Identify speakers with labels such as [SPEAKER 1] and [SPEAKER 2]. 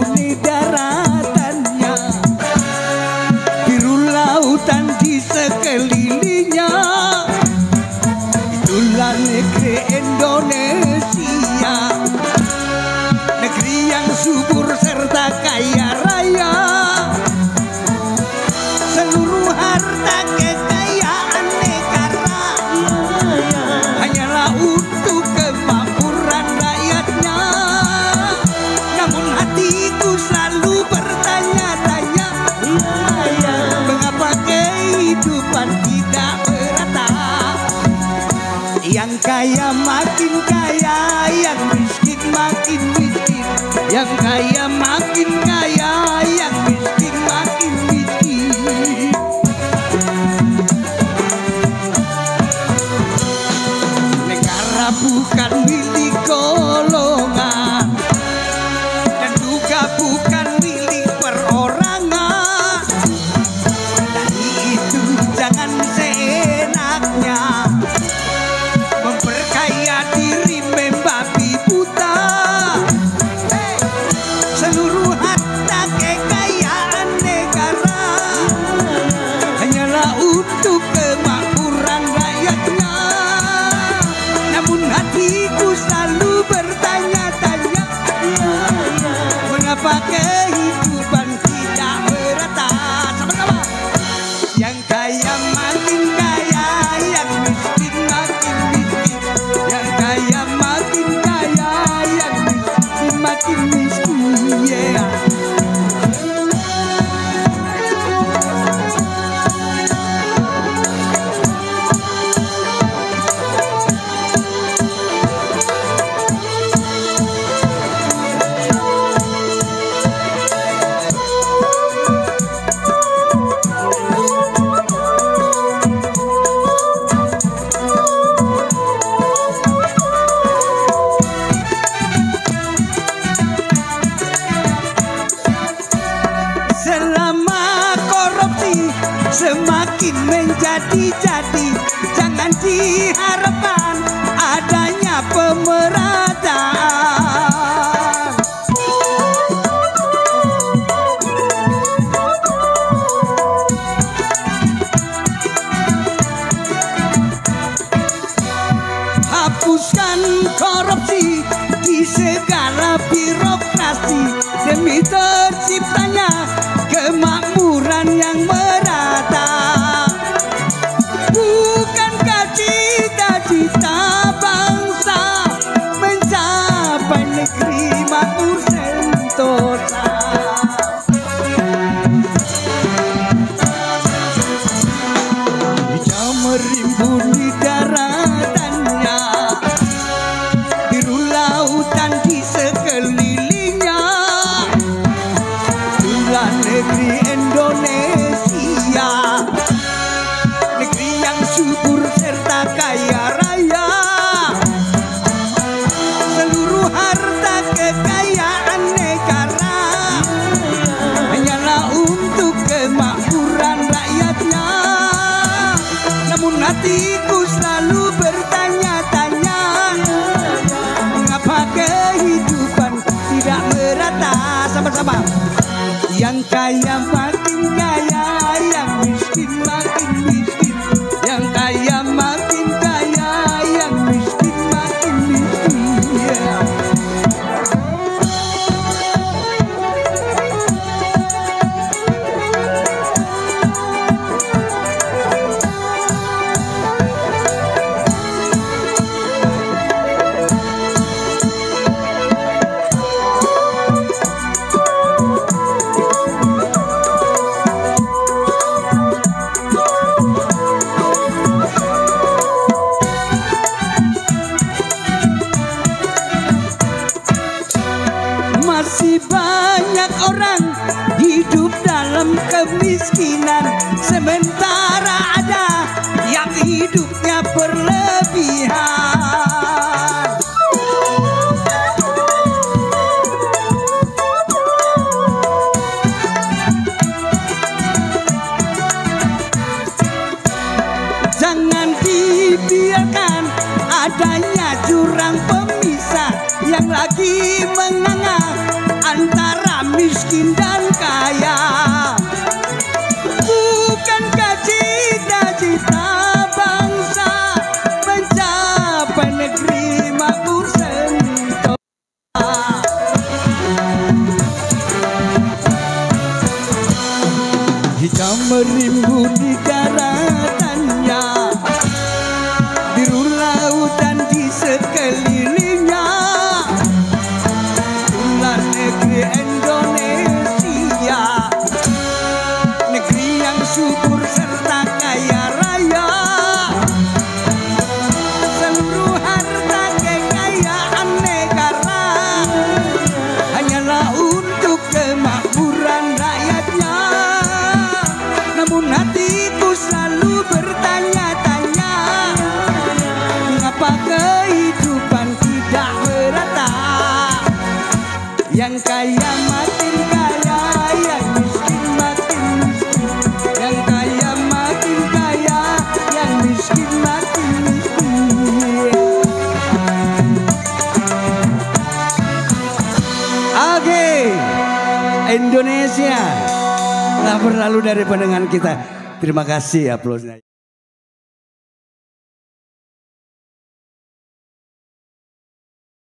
[SPEAKER 1] rimbuni daratannya, biru lautan di sekelilingnya. Itulah negeri Indonesia, negeri yang subur serta kaya raya. Seluruh harta kekayaan negara hanyalah untuk kemakmuran rakyatnya. Namun hatiku selalu bertanya-tanya, mengapa kehidupan tidak merata? Yang kaya makin kaya, yang miskin makin miskin. Yang kaya makin kaya, yang miskin makin miskin. Negara bukan milik golongan, dan juga bukan milik perorangan. Dari itu jangan seenaknya memperkaya diri membabi buta. Seluruh harta kekayaan negara hanyalah untuk kemakmuran rakyatnya. Namun hatiku selalu bertanya-tanya, mengapa kehidupan tidak merata? Sama-sama. Yang kaya makin kaya, yang miskin makin miskin. Yang kaya makin kaya, yang miskin makin miskin. Yeah. Selama korupsi semakin menjadi-jadi, jangan diharapkan adanya pemerataan. Hapuskan korupsi di segala birokrasi demi terciptanya kemakmuran yang merata. Bukankah cita-cita bangsa mencapai negeri makmur sentosa? Hijau merimbuni daratannya, biru lautan di sekelilingnya. Itulah negeri Indonesia, negeri yang subur serta kaya raya. Seluruh harta kekayaan negara hanyalah untuk kemakmuran rakyatnya. Namun hatiku selalu bertanya-tanya, mengapa kehidupan tidak merata? Sama-sama. Yang kaya makin kaya, yang miskin makin miskin. Yang kaya makin kaya, yang miskin makin miskin. Yeah. Masih banyak orang hidup dalam kemiskinan, sementara ada yang hidupnya berlebihan. Jangan dibiarkan adanya jurang pemisah yang lagi menganga antara miskin dan kaya. Bukankah cita-cita bangsa mencapai negeri makmur sentosa? Jika merimbun di daratannya, biru lautan di sekelilingnya, itulah negeri Indonesia, negeri yang subur serta kaya raya. Seluruh harta kekayaan negara hanyalah untuk kemakmuran rakyatnya. Namun hatiku selalu bertanya-tanya, mengapa kehidupan tidak merata? Yang kaya makin kaya, yang miskin makin miskin. Yang kaya makin kaya, yang miskin makin miskin. Oke, Indonesia telah berlalu dari pandangan kita. Terima kasih aplausnya.